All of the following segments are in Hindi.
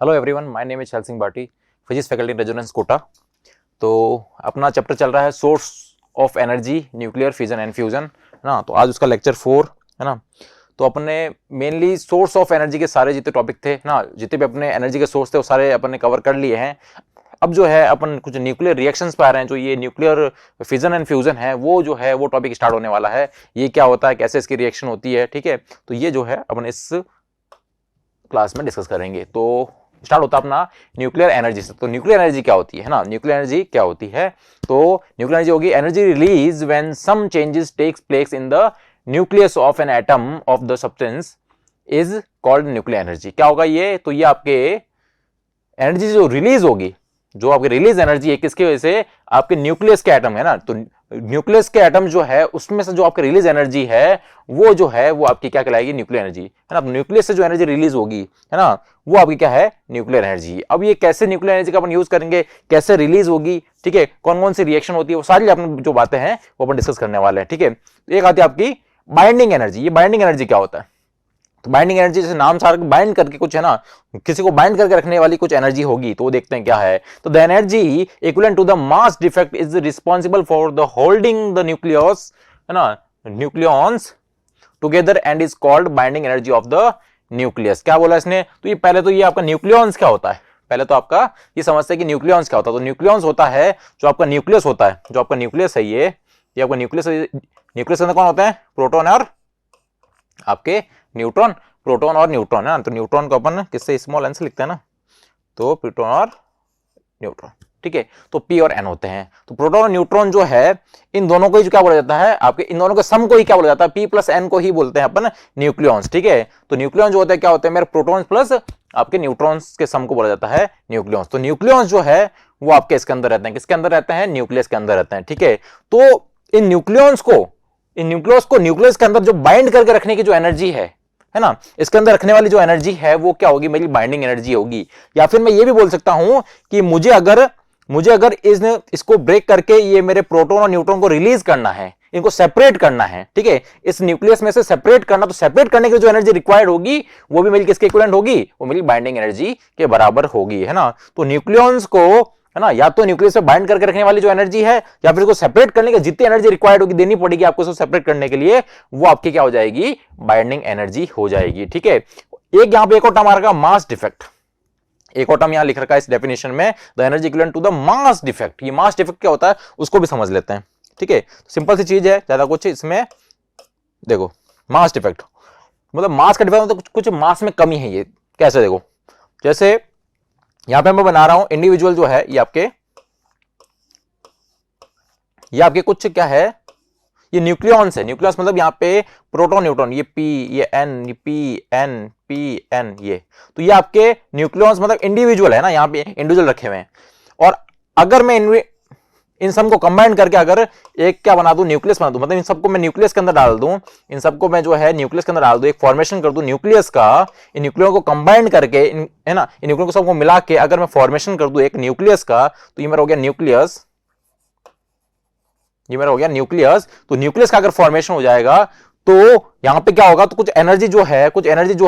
Hello everyone, my name is Shail Singh Bhati, physics faculty Resonance Kota. तो अपना चैप्टर चल रहा है source of energy, nuclear fission and fusion, है ना। तो आज उसका लेक्चर 4 है ना। तो अपने मेनली सोर्स ऑफ एनर्जी के सारे जितने टॉपिक थे ना, जितने भी अपने एनर्जी के सोर्स थे वो सारे अपन ने कवर कर लिए हैं। अब जो है अपन कुछ न्यूक्लियर रिएक्शंस पे आ रहे हैं। जो ये न्यूक्लियर फिजन एंड फ्यूजन है वो जो है वो टॉपिक स्टार्ट होने वाला है। ये क्या होता है, कैसे इसकी रिएक्शन होती है, ठीक है। तो ये जो है अपन इस क्लास में डिस्कस करेंगे। तो स्टार्ट होता है अपना न्यूक्लियर एनर्जी से। तो न्यूक्लियर एनर्जी क्या होती है ना, न्यूक्लियर एनर्जी क्या होती है। तो न्यूक्लियर एनर्जी होगी energy release when some changes takes place in the nucleus of an atom of the substance is called nuclear energy. क्या होगा ये, तो ये आपके एनर्जी जो रिलीज होगी, जो आपकी रिलीज एनर्जी है, किसकी वजह से, आपके न्यूक्लियस के एटम है ना। तो न्यूक्लियस के एटम जो है उसमें से जो आपकी रिलीज एनर्जी है वो जो है वो आपकी क्या कहलाएगी, न्यूक्लियर एनर्जी, है ना। न्यूक्लियस से जो एनर्जी रिलीज होगी, है ना, वो आपकी क्या है, न्यूक्लियर एनर्जी। अब ये कैसे न्यूक्लियर एनर्जी का अपन यूज करेंगे, कैसे रिलीज होगी, ठीक है, कौन कौन सी रिएक्शन होती है, वो सारी अपन जो बातें हैं वो अपन डिस्कस करने वाले हैं, ठीक है। एक आती है आपकी बाइंडिंग एनर्जी। ये बाइंडिंग एनर्जी क्या होता है, तो बाइंडिंग एनर्जी जैसे नाम सार बाइंड करके कुछ है ना, किसी को बाइंड करके रखने वाली कुछ एनर्जी होगी। तो वो देखते हैं क्या है। तो the energy equivalent to the mass defect is responsible for the holding the nucleus, है ना, nucleons together and is called binding energy of the nucleus. क्या बोला इसने, तो ये पहले तो ये आपका न्यूक्लियॉन्स क्या होता है, पहले तो आपका ये समझते हैं कि न्यूक्लियॉन्स क्या होता है। तो न्यूक्लियॉन्स होता है जो आपका न्यूक्लियस होता है, जो आपका न्यूक्लियस है ये आपका न्यूक्लियस। न्यूक्लियस अंदर कौन होते हैं, प्रोटॉन और आपके न्यूट्रॉन, प्रोटॉन और न्यूट्रॉन, है ना। तो न्यूट्रॉन को अपन किससे, स्मॉल एन से लिखते हैं ना, तो प्रोटॉन और न्यूट्रॉन, ठीक है। तो पी और एन होते हैं। तो प्रोटॉन और न्यूट्रॉन जो है इन दोनों को ही क्या बोला जाता है, आपके इन दोनों के सम को ही क्या बोला जाता है, पी प्लस एन को ही बोलते हैं अपन न्यूक्लियॉन्स, ठीक है। तो न्यूक्लियॉन जो होते हैं क्या होते हैं, मेरे प्रोटॉन्स प्लस आपके न्यूट्रॉन्स के सम को बोला जाता है न्यूक्लियॉन्स। तो न्यूक्लियॉन्स जो है वो आपके इसके अंदर रहते हैं, किसके अंदर रहते हैं, न्यूक्लियस के अंदर रहते हैं, ठीक है। तो इन न्यूक्लियॉन्स को, इन न्यूक्लियस को न्यूक्लियस के अंदर जो बाइंड करके रखने की जो एनर्जी है ना, इसके अंदर रखने वाली जो एनर्जी है वो क्या होगी, मेरी बाइंडिंग एनर्जी होगी। या फिर मैं ये भी बोल सकता हूं कि मुझे अगर इसको ब्रेक करके ये मेरे प्रोटॉन और न्यूट्रॉन को रिलीज करना है, इनको सेपरेट करना है, ठीक है, इस न्यूक्लियस में से सेपरेट करना, तो सेपरेट करने की जो एनर्जी रिक्वायर्ड होगी वो भी मेरी किसके इक्विवेलेंट होगी, वो मेरी बाइंडिंग एनर्जी के बराबर होगी, है ना। तो न्यूक्लियॉन्स को, है ना, या तो न्यूक्लियस से बाइंड करके रखने वाली जो एनर्जी है, या फिर इसको सेपरेट करने की जितनी एनर्जी रिक्वायर्ड होगी, देनी पड़ेगी आपको इसको सेपरेट करने के लिए, वो आपकी क्या हो जाएगी, बाइंडिंग एनर्जी हो जाएगी, ठीक है। एक यहां पे एक और टर्म आ रहा है, मास डिफेक्ट। एक और टर्म यहां लिख रखा है इस डेफिनेशन में, the energy equivalent to the mass defect. ये मास डिफेक्ट क्या होता है उसको भी समझ लेते हैं, ठीक है। सिंपल सी चीज है, ज्यादा कुछ इसमें देखो, मास डिफेक्ट मतलब मास का डिफेक्ट मतलब कुछ मास में कमी है। ये कैसे, देखो, जैसे यहां पे मैं बना रहा हूं इंडिविजुअल जो है, ये आपके कुछ क्या है, ये न्यूक्लियॉन्स है। न्यूक्लियस मतलब यहाँ पे प्रोटॉन न्यूट्रॉन, ये पी, ये एन, पी एन, ये तो ये आपके न्यूक्लियॉन्स मतलब इंडिविजुअल है ना, यहाँ पे इंडिविजुअल रखे हुए हैं। और अगर मैं इन सबको कंबाइन करके अगर एक क्या बना दूं, न्यूक्लियस बना दूं, मतलब इन सबको मैं न्यूक्लियस के अंदर डाल दूं, इन सबको मैं जो है न्यूक्लियस के अंदर डाल दूं, एक फॉर्मेशन कर दूं न्यूक्लियस का, इन न्यूक्लियर को कंबाइन करके, है ना, इन न्यूक्लियर को सबको मिला के अगर मैं फॉर्मेशन कर दूं एक न्यूक्लियस का, तो ये मेरा हो गया न्यूक्लियस, ये मेरा हो गया न्यूक्लियस। तो न्यूक्लियस का अगर फॉर्मेशन हो जाएगा तो यहां पे क्या होगा, तो कुछ एनर्जी जो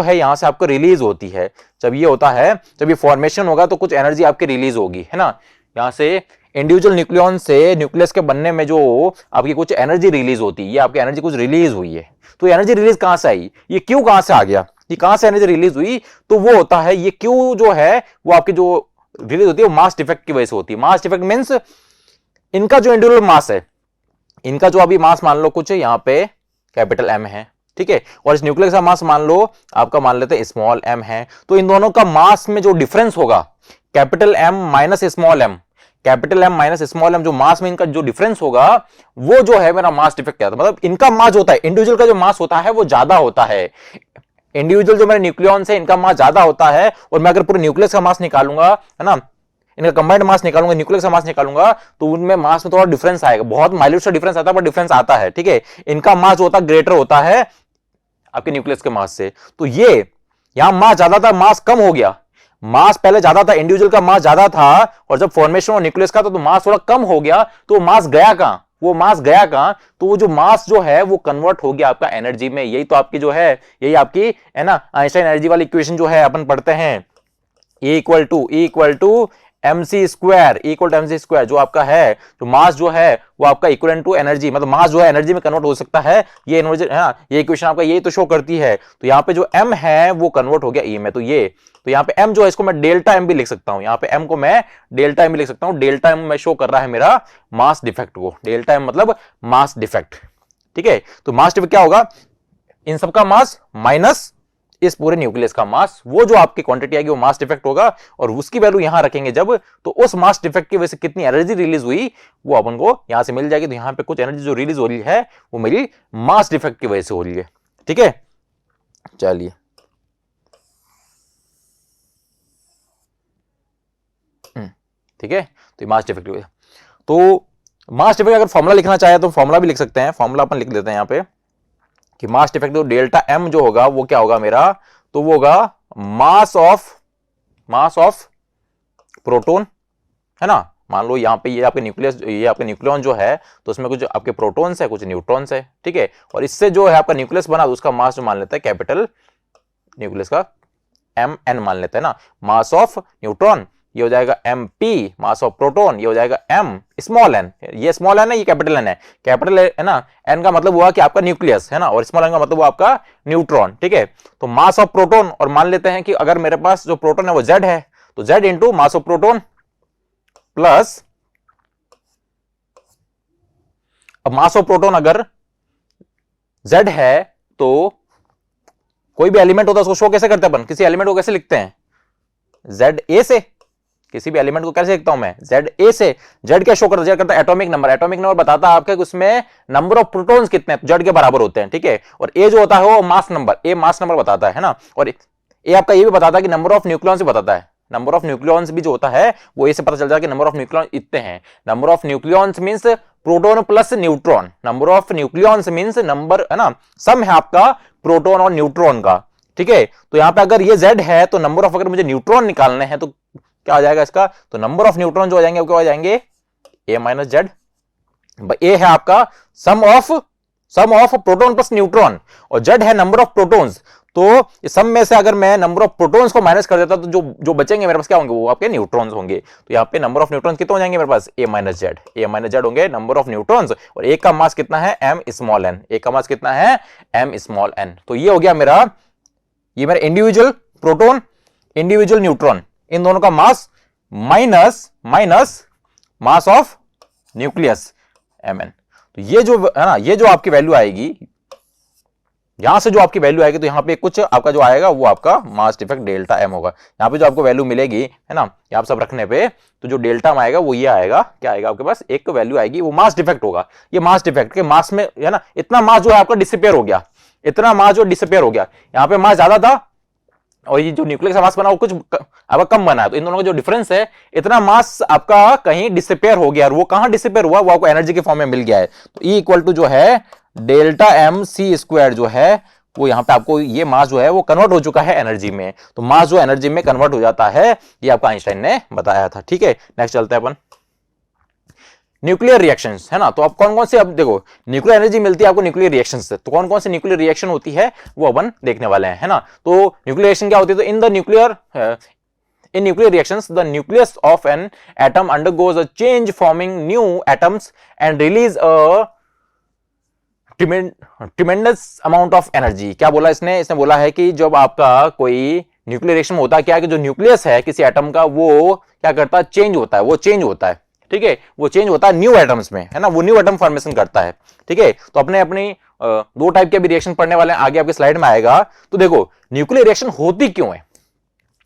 है यहां से आपको रिलीज होती है। जब ये होता है, जब ये फॉर्मेशन होगा तो कुछ एनर्जी आपकी रिलीज होगी, है ना। यहां से इंडिविजुअल न्यूक्लियॉन से न्यूक्लियस के बनने में जो आपकी कुछ एनर्जी रिलीज होती है, ये आपकी एनर्जी कुछ रिलीज हुई है। तो एनर्जी रिलीज कहां से आई, ये क्यू कहां से आ गया, ये कहां से एनर्जी रिलीज हुई, तो वो होता है ये क्यू जो है वो आपकी जो रिलीज होती है वो मास डिफेक्ट की वजह से होती है। मास डिफेक्ट मींस इनका जो इंडिविजुअल मास है, इनका जो अभी मास मान लो कुछ यहां पे कैपिटल एम है, ठीक है, और इस न्यूक्लियस का मास मान लो आपका मान लेते हैं स्मॉल एम है। तो इन दोनों का मास में जो डिफरेंस होगा, capital M minus small m, capital M minus small m, जो मास में इनका जो डिफरेंस होगा वो जो है मेरा मास डिफेक्ट क्या था। मतलब इनका मास होता है, इंडिविजुअल का जो मास होता है वो ज्यादा होता है। इंडिविजुअल जो मेरे न्यूक्लियॉन्स है इनका मास ज्यादा होता है, और मैं अगर पूरे न्यूक्लियस का मास निकालूंगा, है ना, इनका कंबाइंड मास निकालूंगा, न्यूक्लियस का मास निकालूंगा, तो उनमें मास में थोड़ा डिफरेंस आएगा, बहुत माइल्यूट सा डिफरेंस आता है, पर डिफरेंस आता है, ठीक है। इनका मास जो होता है ग्रेटर होता है आपके न्यूक्लियस के मास से। तो ये यहां मास ज्यादा था, मास कम हो गया, मास पहले ज्यादा था, इंडिविजुअल का मास ज्यादा था, और जब फॉर्मेशन और न्यूक्लियस का तो मास थोड़ा कम हो गया, तो मास गया कहां, वो मास गया कहां, तो वो जो मास जो है वो कन्वर्ट हो गया आपका एनर्जी में। यही तो आपकी जो है, यही आपकी, है ना, आइंस्टाइन एनर्जी वाली इक्वेशन जो है अपन पढ़ते हैं, equal to mc square, equal to mc square. जो आपका है, जो मास जो है वो आपका इक्वल टू एनर्जी, मतलब मास जो है एनर्जी में कन्वर्ट हो सकता है, ये एनर्जी है ना, ये इक्वेशन आपका ये तो शो करती है। तो यहाँ पे जो m है वो कन्वर्ट हो गया e में, तो ये, तो यहाँ पे m जो है इसको मैं डेल्टा m भी लिख सकता हूं, यहाँ पे m को मैं डेल्टा m भी लिख सकता हूं। डेल्टा m में शो कर रहा है मेरा मास डिफेक्ट को, डेल्टा m मतलब मास डिफेक्ट, ठीक है। तो मास डिफेक्ट क्या होगा, इन सबका मास माइनस इस पूरे न्यूक्लियस का मास, वो जो आपकी क्वांटिटी आएगी वो मास डिफेक्ट होगा, और उसकी वैल्यू यहां रखेंगे जब, तो उस मास डिफेक्ट की वजह से कितनी एनर्जी रिलीज हुई वो अपन को यहां से मिल जाएगी। तो यहां पे कुछ एनर्जी जो रिलीज हो रही है वो मेरी मास डिफेक्ट की वजह से हो रही है, ठीक है। चलिए ठीक है, तो मास डिफेक्ट की वजह, तो मास डिफेक्ट अगर फॉर्मूला लिखना चाहे तो फॉर्मूला भी लिख सकते हैं, फॉर्मूला अपन लिख लेते हैं यहां पे कि मास डिफेक्ट डेल्टा m जो होगा वो क्या होगा मेरा, तो वो होगा मास ऑफ प्रोटॉन, है ना। मान लो यहाँ पे ये आपके न्यूक्लियस, ये आपके न्यूक्लियन जो है, तो उसमें कुछ आपके प्रोटॉन्स है, कुछ न्यूट्रॉन्स है, ठीक है। और इससे जो है आपका न्यूक्लियस बना, तो उसका मास जो मान लेता है कैपिटल न्यूक्लियस का mn मान लेते हैं ना। मास ऑफ न्यूट्रॉन ये हो जाएगा mp, मास ऑफ प्रोटॉन ये हो जाएगा m स्मॉल n, ये स्मॉल n है, ये कैपिटल n है। कैपिटल है ना, n का मतलब हुआ कि आपका न्यूक्लियस है ना, और स्मॉल n का मतलब हुआ आपका न्यूट्रॉन, ठीक है। तो मास ऑफ प्रोटॉन, और मान लेते हैं कि अगर मेरे पास जो प्रोटॉन है वो z है, तो z into mass of proton plus, अब मास ऑफ प्रोटॉन अगर z है तो कोई भी एलिमेंट होता है उसको शो कैसे करते हैं अपन, किसी एलिमेंट को कैसे लिखते हैं, ZA से, किसी भी एलिमेंट को कैसे लिखता हूं मैं, ZA से। Z क्या शो करता है एटॉमिक नंबर, एटॉमिक नंबर बताता है आपके उसमें नंबर ऑफ प्रोटॉन्स कितने हैं, Z के बराबर होते हैं, ठीक है। और A जो होता है वो mass number, A mass number बताता है ना, और A आपका ये भी बताता है कि नंबर ऑफ न्यूक्लियॉन्स भी बताता है, नंबर ऑफ न्यूक्लियॉन्स भी जो होता है वो A से पता चल जाता है कि नंबर ऑफ न्यूक्लियॉन्स इतने हैं। Number of nucleons means proton plus neutron, number of nucleons means number है ना, सम है आपका प्रोटॉन और न्यूट्रॉन का, ठीक है। तो यहां पे अगर ये Z है तो नंबर ऑफ, अगर मुझे न्यूट्रॉन निकालने हैं तो क्या आ जाएगा इसका, तो नंबर ऑफ न्यूट्रॉन जो हो जाएंगे वो क्या हो जाएंगे, A माइनस Z। A है आपका सम ऑफ प्रोटॉन प्लस न्यूट्रॉन, और Z है नंबर ऑफ प्रोटॉन्स। तो सम में से अगर मैं नंबर ऑफ प्रोटॉन्स को माइनस कर देता तो जो बचेंगे मेरे पास क्या होंगे, वो आपके न्यूट्रॉन्स होंगे। तो यहाँ पे नंबर ऑफ न्यूट्रॉन्स कितने हो जाएंगे मेरे पास, A माइनस Z होंगे नंबर ऑफ न्यूट्रॉन्स, और एक का मास कितना है m स्मॉल n, एक का मास कितना है m स्मॉल n। तो ये हो गया मेरा, ये मेरा इंडिविजुअल प्रोटॉन, इंडिविजुअल न्यूट्रॉन, इन दोनों का mass minus mass of nucleus mn। तो ये जो है ना, ये जो आपकी वैल्यू आएगी, यहां से जो आपकी वैल्यू आएगी, तो यहां पे कुछ आपका जो आएगा वो आपका मास डिफेक्ट डेल्टा m होगा। यहां पे जो आपको वैल्यू मिलेगी है ना, यहां सब रखने पे, तो जो डेल्टा m आएगा वो ये आएगा, क्या आएगा आपके पास, एक वैल्यू आएगी वो मास डिफेक्ट होगा। ये मास डिफेक्ट के मास में है ना, इतना मास जो है आपका डिसअपियर हो गया, इतना मास जो डिसअपियर हो गया, यहाँ पे मास ज्यादा था और ये जो न्यूक्लियस का मास बना वो कुछ आपका कम बना है, तो इन दोनों का जो डिफरेंस है, इतना मास आपका कहीं डिसअपियर हो गया, और वो कहां डिसअपियर हुआ, वो आपको एनर्जी के फॉर्म में मिल गया है। तो E इक्वल टू जो है डेल्टा m c स्क्वायर जो है, वो यहां पे आपको ये मास जो है वो कन्वर्ट हो चुका है एनर्जी में। तो मास जो एनर्जी में कन्वर्ट हो जाता है, ये आपका आइंस्टाइन ने बताया था, ठीक है। नेक्स्ट चलते हैं अपन न्यूक्लियर रिएक्शंस, है ना। तो अब कौन कौन से, अब देखो न्यूक्लियर एनर्जी मिलती है आपको न्यूक्लियर रिएक्शन से, तो कौन कौन से न्यूक्लियर रिएक्शन होती है वो अपन देखने वाले हैं, है ना। तो न्यूक्लियर रिएक्शन क्या होती है, तो इन nuclear reactions the nucleus of an atom undergoes a change forming new atoms and release a tremendous amount of energy. क्या बोला इसने बोला है कि जब आपका कोई न्यूक्लियर रिएक्शन होता है, क्या है कि जो न्यूक्लियस है किसी एटम का वो क्या करता है, चेंज होता है, वो चेंज होता है, ठीक है, वो चेंज होता है न्यू एटम्स में, है ना, वो न्यू एटम फॉर्मेशन करता है, ठीक है। तो अपनी दो टाइप के भी रिएक्शन पढ़ने वाले हैं, आगे आपके स्लाइड में आएगा। तो देखो न्यूक्लियर रिएक्शन होती क्यों है,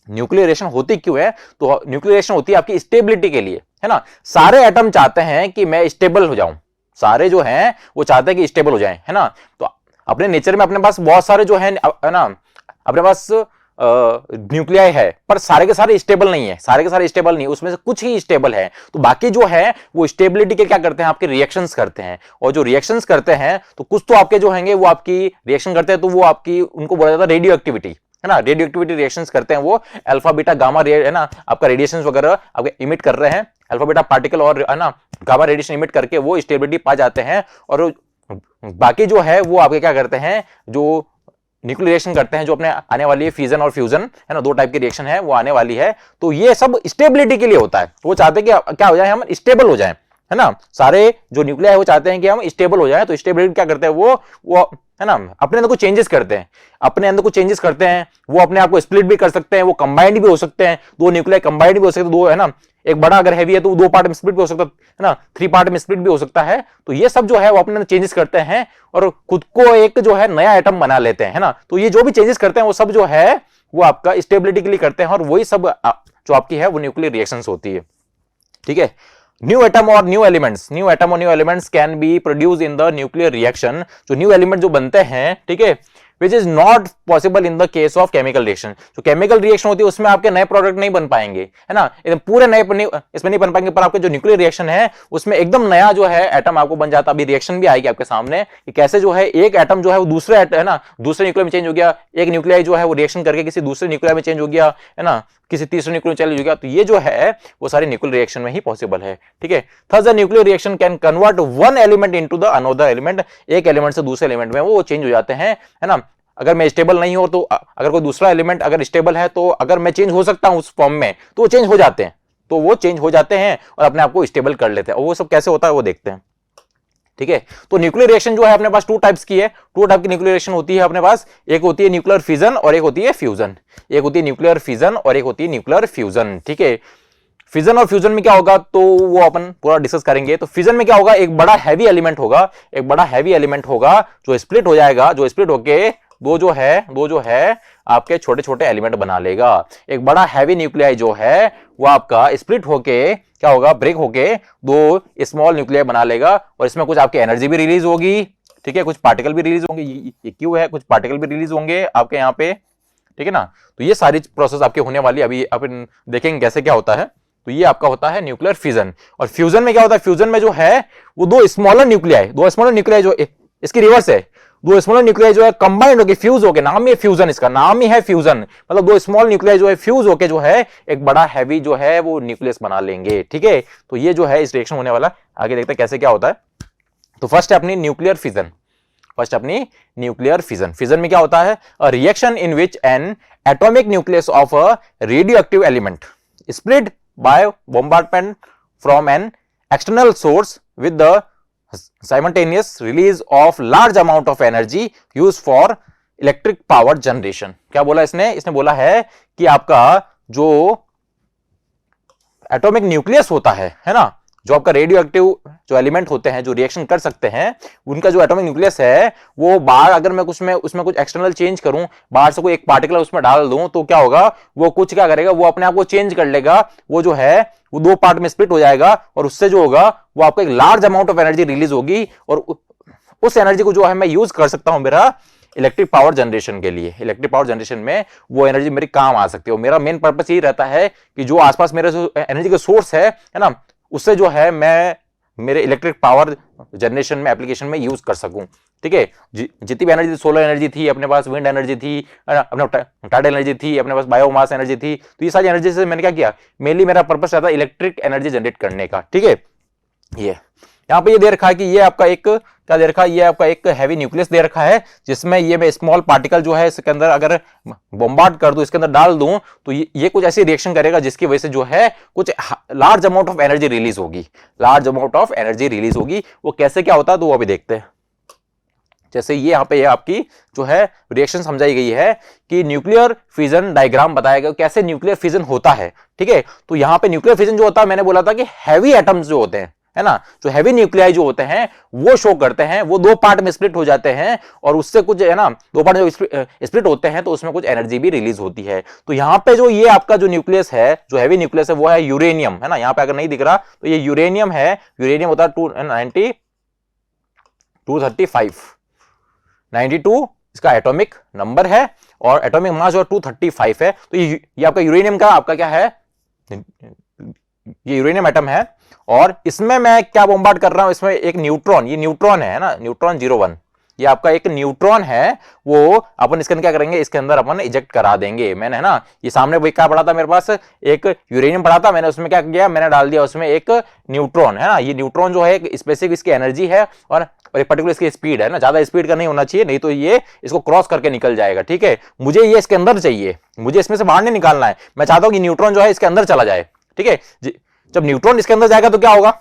न्यूक्लियर रिएक्शन होती क्यों है, तो न्यूक्लियर रिएक्शन होती है आपकी स्टेबिलिटी के लिए, है ना। सारे एटम चाहते हैं कि मैं स्टेबल हो जाऊं, सारे जो हैं वो चाहते हैं कि स्टेबल हो जाएं, है ना। तो अपने नेचर में अपने पास बहुत सारे जो है ना, अपने पास न्यूक्लियाई है, पर सारे के सारे स्टेबल नहीं है, सारे के सारे स्टेबल नहीं, उसमें से कुछ ही स्टेबल है। तो बाकी जो है वो स्टेबिलिटी के क्या करते हैं, आपके रिएक्शंस करते हैं, और जो रिएक्शंस करते हैं तो कुछ तो आपके जो होंगे वो आपकी रिएक्शन करते हैं, तो वो आपकी उनको बोला जाता है रेडियो एक्टिविटी, है ना। रेडियो एक्टिविटी रिएक्शंस करते हैं वो, अल्फा बीटा गामा है ना, आपका रेडिएशन वगैरह आपके इमिट कर रहे हैं, अल्फा बीटा पार्टिकल और है ना गामा रेडिएशन इमिट करके वो स्टेबिलिटी पा जाते हैं। और बाकी जो है वो आपके क्या करते हैं, जो न्यूक्लियर रिएक्शन करते हैं जो अपने आने वाली है फिजन और फ्यूजन, है ना, दो टाइप की रिएक्शन है वो आने वाली है, तो ये सब स्टेबिलिटी के लिए होता है। वो चाहते हैं कि क्या हो जाए, हम स्टेबल हो जाएं, है ना, सारे जो न्यूक्लिया है वो चाहते हैं कि हम स्टेबल हो जाएं। तो स्टेबिलिटी क्या करते हैं वो है ना, अपने अंदर कुछ चेंजेस करते हैं, अपने अंदर कुछ चेंजेस करते हैं, वो अपने आप को स्प्लिट भी कर सकते हैं, वो कंबाइंड भी हो सकते हैं, दो न्यूक्लिया कंबाइंड भी हो सकते हैं, दो, है ना, एक बड़ा अगर हैवी है तो दो पार्ट में स्प्लिट भी हो सकता है ना, 3 पार्ट में स्प्लिट भी हो सकता है। तो ये सब जो है वो अपने अंदर चेंजेस करते हैं और खुद को एक जो है नया एटम बना लेते हैं, है ना। तो ये जो भी चेंजेस करते हैं वो सब जो है वो आपका स्टेबिलिटी के लिए करते हैं और वही सब जो आपकी है वो न्यूक्लियर रिएक्शंस होती है, ठीक है। न्यू एटम और new elements can be produce in the nuclear reaction. जो न्यू एलिमेंट जो बनते हैं, ठीक है, which is not possible in the case of chemical reaction. जो केमिकल रिएक्शन होती है उसमें आपके नए प्रोडक्ट नहीं बन पाएंगे, है ना, एकदम पूरे नए इसमें नहीं बन पाएंगे, पर आपके जो न्यूक्लियर रिएक्शन है उसमें एकदम नया जो है एटम आपको बन जाता है। अभी रिएक्शन भी आएगी आपके सामने कि कैसे जो है एक एटम जो है वो दूसरे, है ना, दूसरे न्यूक्लियर में चेंज हो गया, एक न्यूक्लियर जो है वो रिएक्शन करके किसी दूसरे न्यूक्लियर में चेंज हो गया, है ना, किसी तीसरे न्यूक्लियर चेंज हो गया। तो ये जो है वो सारे न्यूक्लियर रिएक्शन में ही पॉसिबल है, ठीक है। Thus the nuclear reaction can convert one element into the another element. एक एलिमेंट से दूसरे एलिमेंट में वो चेंज हो जाते हैं, है ना। अगर मैं स्टेबल नहीं हो तो अगर कोई दूसरा एलिमेंट अगर स्टेबल है तो अगर मैं चेंज हो सकता हूं उस फॉर्म में तो वो चेंज हो जाते हैं, तो वो चेंज हो जाते हैं और अपने आप को स्टेबल कर लेते हैं। और वो सब कैसे होता है वो देखते हैं, ठीक है। तो न्यूक्लियर रिएक्शन जो है अपने पास 2 टाइप्स की है, 2 टाइप की न्यूक्लियर रिएक्शन होती है अपने पास। एक होती है न्यूक्लियर फिजन और एक होती है फ्यूजन। एक होती है न्यूक्लियर फिजन और एक होती है न्यूक्लियर फ्यूजन, ठीक है। फिजन और फ्यूजन में क्या होगा तो वो अपन पूरा डिस्कस करेंगे। तो फिजन में क्या होगा, एक बड़ा हैवी एलिमेंट होगा, एक बड़ा हैवी एलिमेंट होगा जो स्प्लिट हो जाएगा, जो स्प्लिट होके वो जो है आपके छोटे छोटे एलिमेंट बना लेगा। एक बड़ा हैवी न्यूक्लियाई जो है वो आपका स्प्लिट होके क्या होगा, ब्रेक होके 2 स्मॉल न्यूक्लियाई बना लेगा और इसमें कुछ आपकी एनर्जी भी रिलीज होगी, ठीक है, कुछ पार्टिकल भी रिलीज होंगे। ये क्यों है, कुछ पार्टिकल भी रिलीज होंगे आपके यहाँ पे, ठीक है ना। तो ये सारी प्रोसेस आपके होने वाली, अभी अपन देखेंगे कैसे क्या होता है। तो ये आपका होता है न्यूक्लियर फिजन। और फ्यूजन में क्या होता है, फ्यूजन में जो है वो 2 स्मॉलर न्यूक्लियाई जो इसकी रिवर्स है, 2 स्मॉलर न्यूक्लियाई जो है कंबाइंड होके फ्यूज होके, नाम ही फ्यूजन, इसका नाम ही है फ्यूजन, मतलब 2 स्मॉल न्यूक्लियाई जो है फ्यूज होके जो है एक बड़ा हैवी जो है वो न्यूक्लियस बना लेंगे, ठीक है। तो ये जो है इस रिएक्शन होने वाला, आगे देखते हैं कैसे क्या होता है। तो फर्स्ट है अपनी न्यूक्लियर फिजन। फिजन में क्या होता है, a reaction in which an atomic nucleus of a radioactive element split by bombardment from an external source with the simultaneous release of large amount of energy used for electric power generation। क्या बोला इसने बोला है कि आपका जो एटॉमिक न्यूक्लियस होता है ना, जो आपका रेडियो एक्टिव जो एलिमेंट होते हैं जो रिएक्शन कर सकते हैं, उनका जो एटॉमिक न्यूक्लियस है वो बाहर अगर मैं उसमें कुछ एक्सटर्नल चेंज करूं, बाहर से कोई एक पार्टिकल उसमें डाल दूं, तो क्या होगा, वो कुछ क्या करेगा, वो अपने आप को चेंज कर लेगा, वो जो है वो 2 पार्ट में स्प्लिट हो जाएगा और उससे जो होगा वो आपको एक large amount of energy release होगी और उस एनर्जी को जो है मैं यूज कर सकता हूं मेरा इलेक्ट्रिक पावर जनरेशन के लिए। इलेक्ट्रिक पावर जनरेशन में वो एनर्जी मेरे काम आ सकती है। और मेरा मेन पर्पस यही रहता है कि जो आसपास मेरे एनर्जी का सोर्स है ना, उससे जो है मैं मेरे इलेक्ट्रिक पावर जनरेशन में एप्लीकेशन में यूज कर सकूं, ठीक है। जितनी भी एनर्जी, सोलर एनर्जी थी अपने पास, विंड एनर्जी थी, अपने टाइडल एनर्जी थी, अपने पास बायोमास एनर्जी थी, तो ये सारी एनर्जी से मैंने क्या किया, मेनली मेरा पर्पस रहता है इलेक्ट्रिक एनर्जी जनरेट करने का, ठीक है। ये यहाँ पे ये दे रखा है कि ये आपका एक क्या दे रखा है, ये आपका एक हैवी न्यूक्लियस दे रखा है जिसमें ये मैं स्मॉल पार्टिकल जो है इसके अंदर अगर बॉम्बार्ड कर दूं, इसके अंदर डाल दूं, तो ये कुछ ऐसी रिएक्शन करेगा जिसकी वजह से जो है कुछ large amount of energy release होगी। वो कैसे क्या होता है तो वो अभी देखते हैं। जैसे ये यहाँ पे ये आपकी जो है रिएक्शन समझाई गई है कि न्यूक्लियर फिजन डायग्राम बताया गया कैसे न्यूक्लियर फिजन होता है, ठीक है। तो यहाँ पे न्यूक्लियर फिजन जो होता है, मैंने बोला था कि हैवी एटम्स जो होते हैं, है ना, जो हैवी न्यूक्लियाई जो होते हैं वो शो करते हैं, वो 2 पार्ट में स्प्लिट हो जाते हैं और उससे कुछ, है ना, 2 पार्ट जो स्प्लिट होते हैं तो उसमें कुछ एनर्जी भी रिलीज होती है। तो यहाँ पे जो ये आपका जो न्यूक्लियस है, जो हैवी न्यूक्लियस है, वो है यूरेनियम, है ना। यहाँ पे अगर नहीं दिख रहा तो ये यूरेनियम है। यूरेनियम होता है 235 इसका एटॉमिक नंबर है और एटॉमिक मास जो 235 है। तो ये आपका यूरेनियम का आपका क्या है, ये यूरेनियम एटम है और इसमें मैं क्या बॉम्बार्ड कर रहा हूं, इसमें एक न्यूट्रॉन, ये न्यूट्रॉन है ना, न्यूट्रॉन 01, ये आपका एक न्यूट्रॉन है, वो अपन इसके अंदर क्या करेंगे, इसके अंदर अपन इजेक्ट करा देंगे। मैंने, है ना, ये सामने वही क्या पड़ा था मेरे पास, एक यूरेनियम पड़ा था, मैंने उसमें क्या किया, मैंने डाल दिया उसमें एक न्यूट्रॉन, है ना। ये न्यूट्रॉन जो है एक स्पेसिफिक इसकी एनर्जी है और और एक पर्टिकुलर इसकी स्पीड है ना, ज्यादा स्पीड का नहीं होना चाहिए, नहीं तो ये इसको क्रॉस करके निकल जाएगा। ठीक है, मुझे ये इसके अंदर चाहिए, मुझे इसमें से बाहर नहीं निकालना है, मैं चाहता हूं कि न्यूट्रॉन जो है इसके अंदर चला जाए। ठीक है, जब न्यूट्रॉन इसके अंदर जाएगा तो क्या होगा,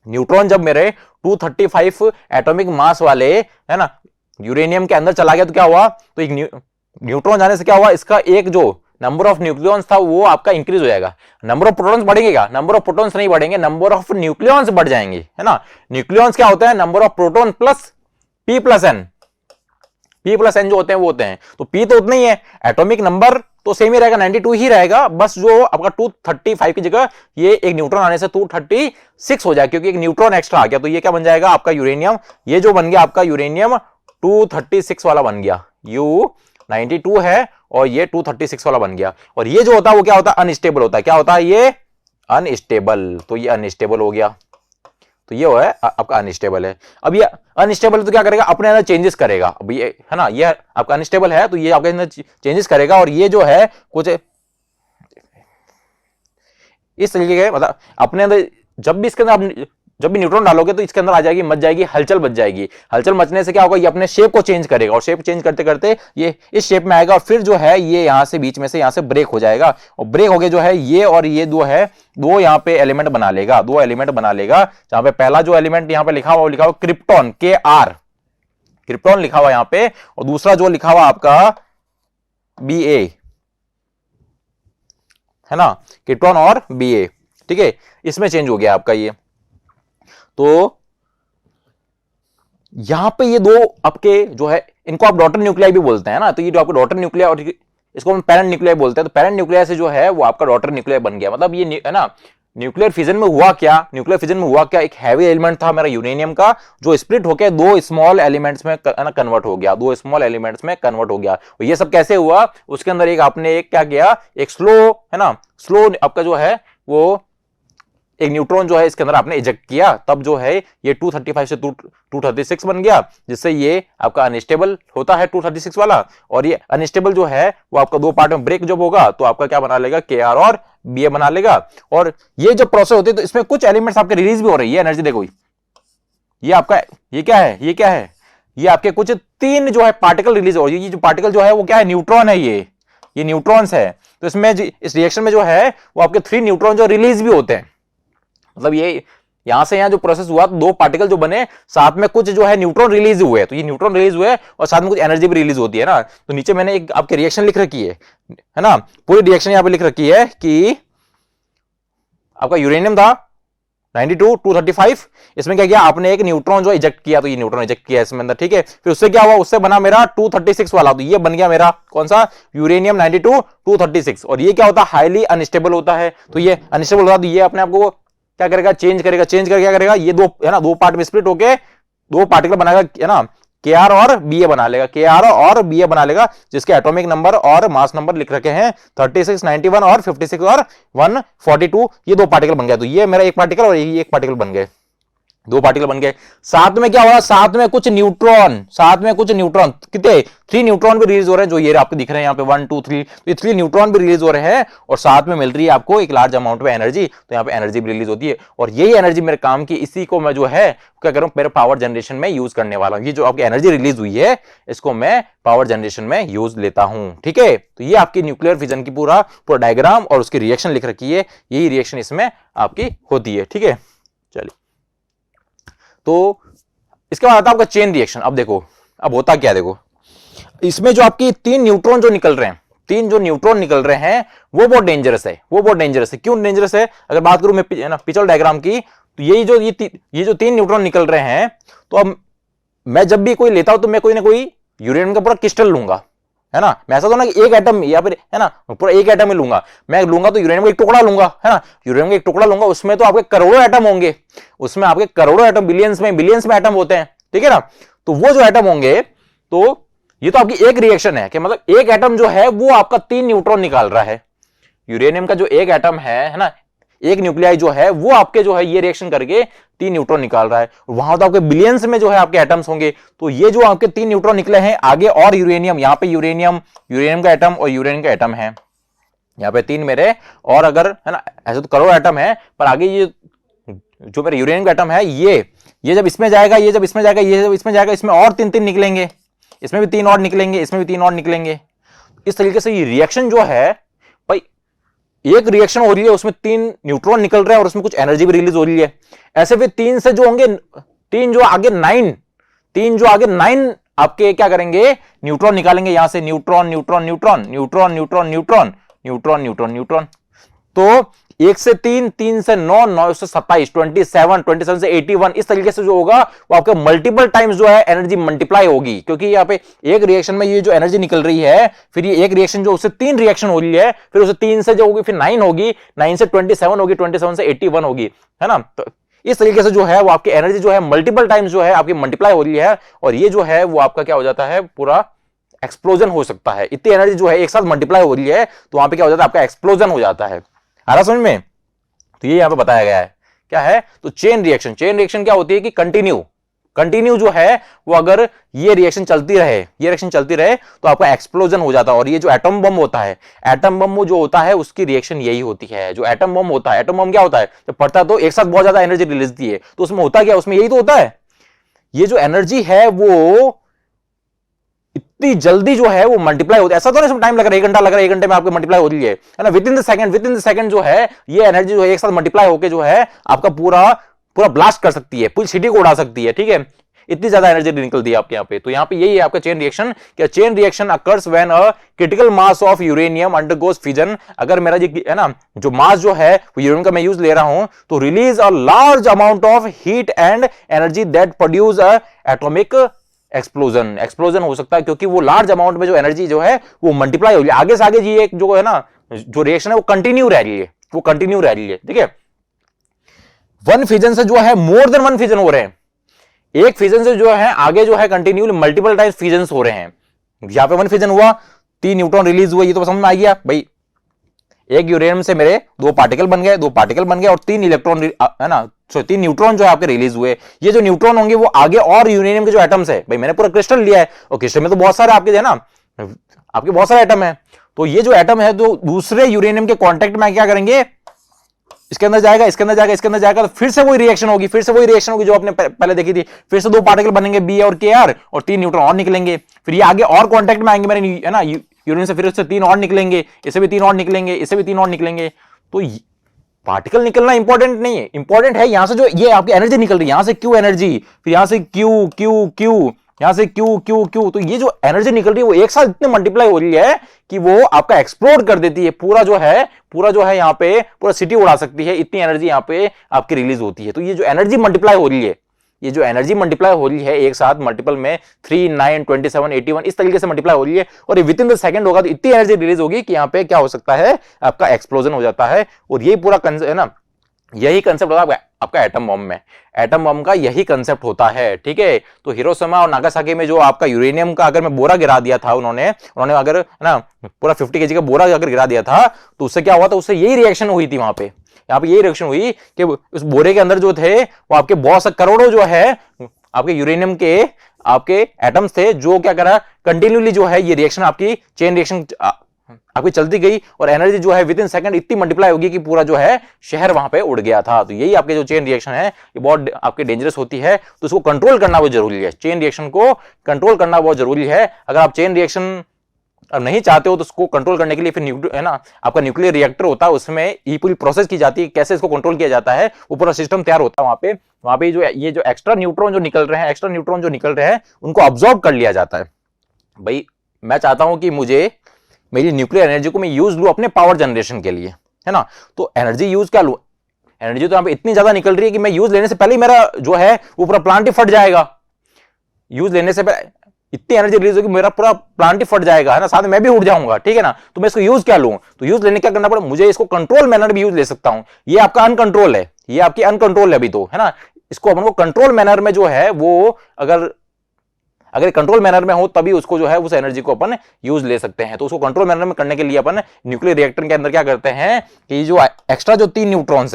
न्यूट्रॉन जब मेरे 235 एटॉमिक मास वाले है ना यूरेनियम के अंदर चला गया तो क्या हुआ, तो एक न्यूट्रॉन जाने से क्या हुआ, इसका एक जो नंबर ऑफ न्यूक्लियॉन्स था वो आपका इंक्रीज हो जाएगा। नंबर ऑफ प्रोटॉन्स बढ़ेंगे क्या, नंबर ऑफ प्रोटॉन्स नहीं बढ़ेंगे, नंबर ऑफ न्यूक्लियॉन्स बढ़ जाएंगे, है ना। न्यूक्लियॉन्स क्या होता है, number of proton plus p plus n, p plus n जो होते हैं वो होते हैं, तो पी तो उतना ही है, एटॉमिक नंबर तो सेम ही रहेगा, 92 ही रहेगा, बस जो आपका 235 की जगह ये एक न्यूट्रॉन आने से 236 हो जाएगा, क्योंकि एक न्यूट्रॉन एक्स्ट्रा आ गया, तो ये क्या बन जाएगा आपका यूरेनियम, ये जो बन गया आपका यूरेनियम 236 वाला बन गया, U92 है और ये 236 वाला बन गया। और ये जो होता है वो क्या होता है, अनस्टेबल होता है, क्या होता है ये अनस्टेबल, तो ये अनस्टेबल हो गया, तो ये है आपका अनस्टेबल है। अब ये अनस्टेबल है तो क्या करेगा, अपने अंदर चेंजेस करेगा, अब ये है ना, ये आपका अनस्टेबल है तो ये आपके अंदर चेंजेस करेगा, और ये जो है कुछ इस तरीके के, मतलब अपने अंदर जब भी इसके अंदर आप जब भी न्यूट्रॉन डालोगे तो इसके अंदर आ जाएगी, मच जाएगी, हलचल मच जाएगी। हलचल मचने से क्या होगा, ये अपने शेप को चेंज करेगा, और शेप चेंज करते करते ये इस शेप में आएगा, और फिर जो है ये यहां से बीच में से यहां से ब्रेक हो जाएगा, और ब्रेक हो गया जो है ये और ये दो है, दो यहां पे एलिमेंट बना लेगा, दो एलिमेंट बना लेगा, जहां पे पहला जो एलिमेंट यहां पे लिखा हुआ लिखा हुआ क्रिप्टॉन, Kr, क्रिप्टॉन लिखा हुआ यहां पे, और दूसरा जो लिखा हुआ आपका Ba, है ना, क्रिप्टॉन और Ba। ठीक है, इसमें चेंज हो गया आपका ये, तो यहां पे ये दो आपके जो है इनको आप डॉटर न्यूक्लियाई भी बोलते हैं ना, तो ये जो आपका डॉटर न्यूक्लियाई और इसको हम पेरेंट न्यूक्लियाई बोलते हैं, तो पेरेंट न्यूक्लियाई से जो है वो आपका डॉटर न्यूक्लियाई बन गया। मतलब ये है ना, न्यूक्लियर फिजन में हुआ क्या, न्यूक्लियर फिजन में हुआ क्या, एक हैवी एलिमेंट था मेरा यूरेनियम का, जो स्प्लिट होकर दो स्मॉल एलिमेंट्स में कन्वर्ट हो गया, दो स्मॉल एलिमेंट्स में कन्वर्ट हो गया। और ये सब कैसे हुआ, उसके अंदर एक आपने एक क्या किया, एक स्लो है ना, स्लो आपका जो है वो एक न्यूट्रॉन जो है इसके अंदर आपने इजेक्ट किया, तब जो है ये 235 से 236 बन गया, जिससे ये आपका अनस्टेबल होता है 236 वाला, और ये अनस्टेबल जो है वो आपका दो पार्ट में ब्रेक जब होगा तो आपका क्या बना लेगा, Kr और Ba बना लेगा। और ये जब प्रोसेस होती है तो इसमें कुछ एलिमेंट्स आपके रिलीज भी हो रही है एनर्जी, देखो ये आपका ये क्या है, ये क्या है, ये आपके कुछ तीन जो है पार्टिकल रिलीज हो रही है। ये जो पार्टिकल जो है वो क्या है, न्यूट्रॉन है, ये न्यूट्रॉन्स है, तो इसमें इस रिएक्शन में जो है वो आपके 3 न्यूट्रॉन जो रिलीज भी होते हैं। मतलब ये यहां से यहां जो प्रोसेस हुआ तो दो पार्टिकल जो बने, साथ में कुछ जो है न्यूट्रॉन रिलीज हुए, तो ये न्यूट्रॉन रिलीज हुए और साथ में कुछ एनर्जी भी रिलीज होती है ना। तो नीचे मैंने एक आपके रिएक्शन लिख रखी है ना, पूरी रिएक्शन यहां पे लिख रखी है कि आपका यूरेनियम था 92 235, इसमें क्या किया आपने, एक न्यूट्रॉन जो इजेक्ट किया, तो ये न्यूट्रॉन इजेक्ट किया इसमें अंदर। ठीक है, फिर उससे क्या हुआ, उससे बना मेरा 236 वाला, तो ये बन गया मेरा कौन सा, यूरेनियम 92 236। और ये क्या होता है, हाईली अनस्टेबल होता है, तो ये अनस्टेबल होता है, तो ये अपने आपको क्या करेगा, चेंज करेगा, चेंज करके क्या करेगा, ये दो है ना, दो पार्ट में स्प्लिट होके दो पार्टिकल बनाएगा, है ना, Kr और Ba बना लेगा, Kr और Ba बना लेगा, जिसके एटॉमिक नंबर और मास नंबर लिख रखे हैं 36 91 और 56 और 142, ये दो पार्टिकल बन गया। तो ये मेरा एक पार्टिकल और ये एक पार्टिकल बन गए, दो पार्टिकल बन गए। साथ में क्या हो रहा है, साथ में कुछ न्यूट्रॉन, कितने 3 न्यूट्रॉन भी रिलीज हो रहे हैं, जो ये आपको दिख रहे हैं यहाँ पे 1 2 3, तो ये 3 न्यूट्रॉन भी रिलीज हो रहे हैं, और साथ में मिल रही है आपको एक लार्ज अमाउंट में एनर्जी, तो यहाँ पे एनर्जी भी रिलीज होती है। और यही एनर्जी मेरे काम की, इसी को मैं जो है क्या करूं, मेरे पावर जनरेशन में यूज करने वाला हूं। ये जो आपकी एनर्जी रिलीज हुई है इसको मैं पावर जनरेशन में यूज लेता हूं। ठीक है, तो ये आपकी न्यूक्लियर फिजन की पूरा डायग्राम और उसकी रिएक्शन लिख रखी है, यही रिएक्शन इसमें आपकी होती है। ठीक है, चलिए, तो इसके बाद आता है आपका चेन रिएक्शन। अब देखो, अब होता क्या, देखो इसमें जो आपकी 3 न्यूट्रॉन जो निकल रहे हैं, 3 जो न्यूट्रॉन निकल रहे हैं वो बहुत डेंजरस है, वो बहुत डेंजरस है। क्यों डेंजरस है, अगर बात करूं मैं पिछल डायग्राम की, तो यही जो ये जो 3 न्यूट्रॉन निकल रहे हैं, तो अब मैं जब भी कोई लेता हूं तो मैं कोई ना कोई यूरेनियम का पूरा क्रिस्टल लूंगा, है ना। मैं ऐसा तो ना कि एक एटम या फिर है ना पूरा एक एटम ही लूंगा, मैं लूंगा तो यूरेनियम का एक टुकड़ा लूंगा, है ना, यूरेनियम का एक टुकड़ा लूंगा, उसमें तो आपके करोड़ों एटम होंगे, उसमें आपके करोड़ों एटम, बिलियंस में एटम होते हैं, ठीक है ना। तो वो जो एटम होंगे, तो ये तो आपकी एक रिएक्शन है कि मतलब एक एटम जो है वो आपका 3 न्यूट्रॉन निकाल रहा है। यूरेनियम का जो एक एटम है ना, एक न्यूक्लियाई जो है वो आपके जो है ये रिएक्शन करके 3 न्यूट्रॉन निकाल रहा है, वहां तो आपके बिलियंस में जो है आपके एटम्स होंगे। तो ये जो आपके 3 न्यूट्रॉन निकले हैं आगे, और यूरेनियम, यहाँ पे यूरेनियम का एटम और यूरेनियम का एटम है, यहाँ पे 3 मेरे, और अगर है ना ऐसे तो करोड़ एटम है, पर आगे ये जो मेरे यूरेनियम का एटम है, ये जब इसमें जाएगा, ये जब इसमें जाएगा, ये जब इसमें जाएगा, इसमें और 3 निकलेंगे, इसमें भी 3 और निकलेंगे, इसमें भी 3 और निकलेंगे। इस तरीके से ये रिएक्शन जो है भाई, एक रिएक्शन हो रही है उसमें 3 न्यूट्रॉन निकल रहे हैं और उसमें कुछ एनर्जी भी रिलीज हो रही है। ऐसे फिर 3 से जो होंगे, 3 जो आगे 9, 3 जो आगे 9 आपके क्या करेंगे, न्यूट्रॉन निकालेंगे यहां से, neutron neutron neutron neutron neutron neutron neutron neutron neutron. तो 1 से 3, 3 से 9, 9 से 27, 27, 27 से 81, इस तरीके से जो होगा वो आपके मल्टीपल टाइम्स जो है एनर्जी मल्टीप्लाई होगी, क्योंकि यहाँ पे एक रिएक्शन में ये जो एनर्जी निकल रही है, फिर ये एक रिएक्शन जो उससे 3 रिएक्शन हो रही है, फिर उसे 3 से जो होगी फिर 9 होगी, 9 से 27 होगी, 27 से 81 होगी, है ना। तो इस तरीके से जो है वो आपकी एनर्जी जो है मल्टीपल टाइम्स जो है आपकी मल्टीप्लाई हो रही है, और ये जो है वो आपका क्या हो जाता है, पूरा एक्सप्लोजन हो सकता है। इतनी एनर्जी जो है एक साथ मल्टीप्लाई हो रही है तो वहां पे क्या हो जाता है, आपका एक्सप्लोजन हो जाता है। आ रहा समझ में? तो ये यहां पे बताया गया है क्या है, तो चेन रिएक्शन, चेन रिएक्शन क्या होती है कि कंटिन्यू जो है वो अगर ये रिएक्शन चलती रहे, ये रिएक्शन चलती रहे तो आपका एक्सप्लोजन हो जाता है। और ये जो एटम बम होता है, एटम बम जो होता है उसकी रिएक्शन यही होती है। जो एटम बम होता है, एटम बम क्या होता है, जब फटता है तो एक साथ बहुत ज्यादा एनर्जी रिलीज दी है, तो उसमें होता क्या, उसमें यही तो होता है, ये जो एनर्जी है वो इतनी जल्दी जो है वो मल्टीप्लाई होती है। ऐसा तो नहीं इसमें टाइम लग रहा है, 1 घंटा लग रहा है, 1 घंटे में आपको मल्टीप्लाई हो रही है ना, विद इन द सेकंड जो है ये एनर्जी जो है एक साथ मल्टीप्लाई होकर जो है आपका पूरा ब्लास्ट कर सकती है, पूरी सिटी को उड़ा सकती है, ठीक है। इतनी ज्यादा एनर्जी निकलती है आपके यहाँ पे। तो यहाँ पे यही है आपका चेन रिएक्शन। क्या chain reaction occurs when a critical mass of uranium undergoes fission. अगर मेरा ये है ना जो मास जो है वो यूरेनियम का मैं यूज ले रहा हूं, तो release a large amount of heat and energy that produce a atomic explosion हो सकता है, क्योंकि वो लार्ज अमाउंट में जो एनर्जी जो है वो मल्टीप्लाई हो रही है। आगे से आगे जी एक जो है ना जो रिएक्शन है वो कंटिन्यू रह रही है, ठीक है। वन फिजन से जो है मोर देन वन फिजन हो रहे हैं, एक फिजन से जो है आगे जो है कंटिन्यूली मल्टीपल टाइम्स फिजन हो रहे हैं। यहां पे वन फिजन हुआ, 3 न्यूट्रॉन रिलीज हुए, ये तो समझ में आ गया भाई। एक यूरेनियम से मेरे 2 पार्टिकल बन गए और 3 इलेक्ट्रॉन है ना, 3 न्यूट्रॉन जो है आपके रिलीज हुए। ये जो न्यूट्रॉन होंगे वो आगे और यूरेनियम के जो एटम्स है, भाई मैंने पूरा क्रिस्टल लिया है और क्रिस्टल में तो बहुत सारे आपके है ना, आपके बहुत सारे एटम है, तो ये जो एटम है तो दूसरे यूरेनियम के कांटेक्ट में क्या करेंगे, इसके अंदर जाएगा, इसके अंदर जाएगा, तो फिर से वही रिएक्शन होगी जो आपने पहले देखी थी। फिर से 2 पार्टिकल बनेंगे बी और के आर, और 3 न्यूट्रॉन और निकलेंगे। फिर ये आगे और कांटेक्ट में आएंगे मेरे है ना यूरेनियम से, फिर उससे 3 और निकलेंगे, इससे भी 3 और निकलेंगे, इससे भी 3 और निकलेंगे। तो पार्टिकल निकलना इंपॉर्टेंट नहीं है, इंपॉर्टेंट है यहां से जो ये आपकी एनर्जी निकल रही है, यहां से क्यू एनर्जी, फिर यहां से क्यू क्यू क्यू, यहां से क्यू क्यू क्यू। तो ये जो एनर्जी निकल रही है वो एक साथ इतने मल्टीप्लाई हो रही है कि वो आपका एक्सप्लोड कर देती है, पूरा जो है यहाँ पे पूरा सिटी उड़ा सकती है, इतनी एनर्जी यहाँ पे आपकी रिलीज होती है। तो ये जो एनर्जी मल्टीप्लाई हो रही है, एक साथ मल्टीपल में 3, 9, 27, 81 इस तरीके से मल्टीप्लाई हो रही है, और ये विद इन द सेकंड होगा तो इतनी एनर्जी रिलीज होगी कि यहाँ पे क्या हो सकता है, आपका एक्सप्लोजन हो जाता है। और ये पूरा है ना, यही कंसेप्ट होता है आपका एटम बम में, एटम बम का यही कंसेप्ट होता है, ठीक है। तो हिरोशिमा और नागासाकी में जो आपका यूरेनियम का अगर मैं बोरा गिरा दिया था, उन्होंने अगर है ना पूरा 50 kg का बोरा अगर गिरा दिया था, तो उससे क्या हुआ था, उससे यही रिएक्शन हुई थी वहां पे, यहाँ पे यही रिएक्शन हुई कि उस बोरे के अंदर जो थे वो आपके बहुत से करोड़ों जो है आपके यूरेनियम के आपके एटम्स थे, जो क्या करा कंटिन्यूली जो है ये रिएक्शन आपकी चेन रिएक्शन आपकी चलती गई, और एनर्जी जो है विद इन सेकंड इतनी मल्टीप्लाई होगी कि पूरा जो है शहर वहां पे उड़ गया था। तो यही आपके जो चेन रिएक्शन है ये बहुत आपके डेंजरस होती है, तो उसको कंट्रोल करना बहुत जरूरी है, चेन रिएक्शन को कंट्रोल करना बहुत जरूरी है। अगर आप चेन रिएक्शन अब नहीं चाहते हो तो उसको कंट्रोल करने के लिए फिर है ना आपका न्यूक्लियर रिएक्टर होता है, उसमें ये पूरी प्रोसेस की जाती है, कैसे इसको कंट्रोल किया जाता है, वो पूरा सिस्टम तैयार होता है। वहां पे जो ये जो एक्स्ट्रा न्यूट्रॉन जो निकल रहे हैं उनको ऑब्जॉर्व कर लिया जाता है। भाई मैं चाहता हूं कि मुझे मेरी न्यूक्लियर एनर्जी को मैं यूज लूं अपने पावर जनरेशन के लिए, है ना, तो एनर्जी यूज क्या लूं, एनर्जी तो यहां पे इतनी ज्यादा निकल रही है कि मैं यूज लेने से पहले ही मेरा जो है वो पूरा प्लांट ही फट जाएगा। यूज लेने से पहले इतनी एनर्जी रिलीज होगी मेरा पूरा प्लांट ही फट जाएगा, है ना, साथ में मैं भी उड़ जाऊंगा, ठीक है ना। तो मैं इसको यूज क्या लूं, तो यूज लेने क्या करना पड़े, मुझे इसको कंट्रोल मैनर भी यूज ले सकता हूं। ये आपका अनकंट्रोल है, ये आपकी अनकंट्रोल है अभी तो, है ना। इसको अपन को कंट्रोल मैनर में जो है वो अगर कंट्रोल मैनर में हो तभी उसको जो है उस एनर्जी को अपन यूज ले सकते हैं। तो उसको कंट्रोल मैनर में करने के लिए अपन न्यूक्लियर रिएक्टर के अंदर क्या करते हैं कि जो एक्स्ट्रा जो 3 न्यूट्रॉन्स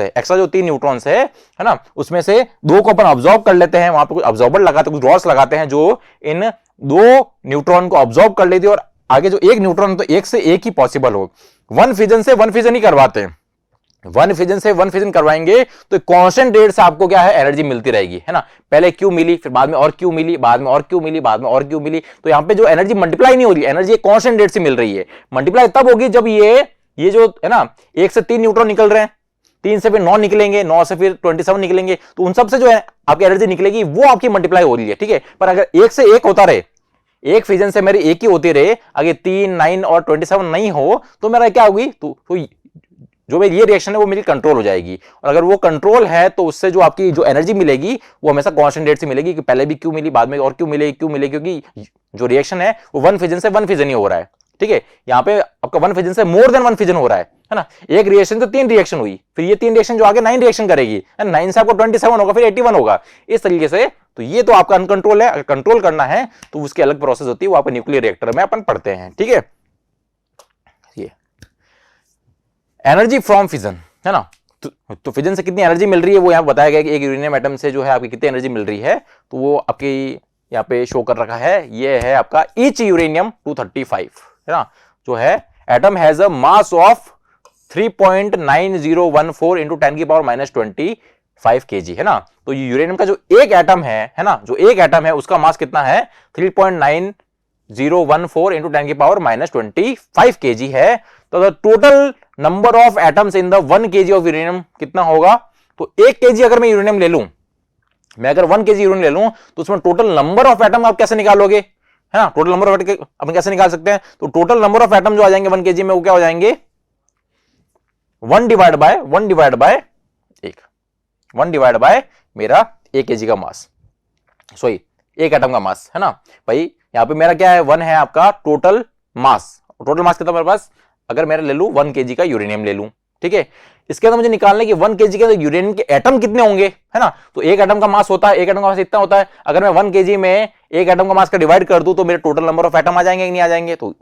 है ना, उसमें से 2 को अपन ऑब्जॉर्व कर लेते हैं, वहां पे कुछ ऑब्जॉर्बर लगाते हैं, कुछ रॉड्स लगाते हैं जो इन 2 न्यूट्रॉन को ऑब्जॉर्व कर लेती है, और आगे जो 1 न्यूट्रॉन तो एक से एक ही पॉसिबल हो। वन फिजन से वन फिजन ही करवाते हैं, वन फिजन से वन फिजन करवाएंगे तो कांस्टेंट रेट से आपको क्या है एनर्जी मिलती रहेगी, है ना। पहले क्यू मिली, फिर बाद में और क्यू मिली, बाद में और क्यू मिली, बाद में और क्यू मिली, तो यहां पे जो एनर्जी मल्टीप्लाई नहीं हो रही, एनर्जी कांस्टेंट रेट से मिल रही है। मल्टीप्लाई तब होगी जब ये जो है ना 1 से 3 न्यूट्रॉन निकल रहे हैं, 3 से फिर 9 निकलेंगे, 9 से फिर 27 निकलेंगे, तो उन सब से जो है आपकी एनर्जी निकलेगी वो आपकी मल्टीप्लाई हो रही है, ठीक है। पर अगर 1 से 1 होता रहे, एक फिजन से मेरी एक ही होती रहे, अगर 3, 9 और 27 नहीं हो तो मेरा क्या होगी, तो जो मेरी ये रिएक्शन है वो मेरी कंट्रोल हो जाएगी। और अगर वो कंट्रोल है तो उससे जो आपकी जो एनर्जी मिलेगी वो हमेशा कांस्टेंट रेट से मिलेगी, कि पहले भी क्यों मिली, बाद में और क्यों मिलेगी, क्योंकि जो रिएक्शन है वो वन फिजन से वन फिजन ही हो रहा है, ठीक है। यहाँ पे आपका वन फिजन से मोर देन वन फिजन हो रहा है ना। एक रिएक्शन तो 3 रिएक्शन हुई, फिर ये 3 रिएक्शन जो आगे 9 रिएक्शन करेगी, 9 से आपको 27 होगा, फिर 81 होगा, इस तरीके से। तो ये तो आपका अनकंट्रोल है, अगर कंट्रोल करना है तो उसकी अलग प्रोसेस होती है, वो आप न्यूक्लियर रिएक्टर में अपन पढ़ते हैं, ठीक है। ये एनर्जी फ्रॉम फिजन, है ना। तो फिजन से कितनी एनर्जी मिल रही है वो यहाँ बताया गया कि एक यूरेनियम एटम से जो है आपकी कितनी एनर्जी मिल रही है, तो वो आपकी यहाँ पे शो कर रखा है। ये है आपका ईच यूरेनियम 235, है ना, जो है atom has a mass of 3.9014 into 10 की पावर -25 kg, है ना। तो यूरेनियम का जो एक एटम है ना, जो एक एटम है उसका मास कितना है 3.9014 इंटू 10 की पावर -25 kg है। तो the total number of atoms in the 1 kg of uranium कितना होगा, तो 1 kg अगर मैं यूरेनियम ले लूं, मैं अगर 1 kg यूरेनियम ले लूं तो उसमें टोटल नंबर ऑफ एटम आप कैसे निकालोगे, है ना। टोटल नंबर ऑफ एटम अपन कैसे निकाल सकते हैं, तो टोटल नंबर ऑफ एटम जो आ जाएंगे 1 kg में वो क्या हो जाएंगे 1 डिवाइड बाय 1 डिवाइड बाय मेरा 1 kg का मास, सॉरी 1 एटम का मास, है ना भाई। यहां पे मेरा क्या है 1 है आपका टोटल मास कितना मेरे पास, अगर मैं ले लूं 1 kg का यूरेनियम ले लूं, ठीक है। इसके अंदर मुझे निकालना है कि 1 kg के अंदर यूरेनियम के एटम कितने होंगे, है ना। तो एक एटम का मास होता है, एक एटम का मास इतना होता है, अगर मैं 1 kg में एक एटम का मास का डिवाइड कर दूं तो मेरे टोटल नंबर ऑफ एटम आ जाएंगे कि नहीं आ जाएंगे। तो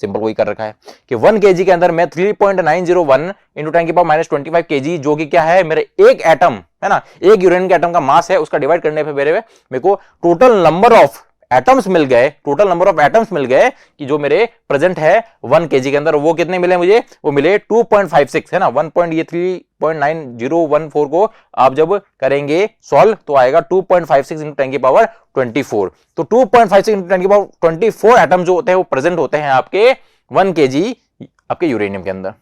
सिंपल वही कर रखा है कि 1 kg के अंदर मैं 3.901 इंटू 10 की पावर -25 kg, जो कि क्या है मेरे एक एटम, है ना, एक यूरेनियम के एटम का मास है, उसका डिवाइड करने पे मेरे को टोटल नंबर ऑफ एटम्स मिल गए, कि जो मेरे प्रेजेंट है 1 kg के अंदर, वो कितने मिले मुझे, वो मिले 2.56, है ना। 3.9014 को आप जब करेंगे सॉल्व तो आएगा 2.56 इंटू 10 की पावर 24। तो 2.56 इंटू 10 की पावर 24 एटम जो होते हैं वो प्रेजेंट होते हैं आपके 1 kg आपके यूरेनियम के अंदर,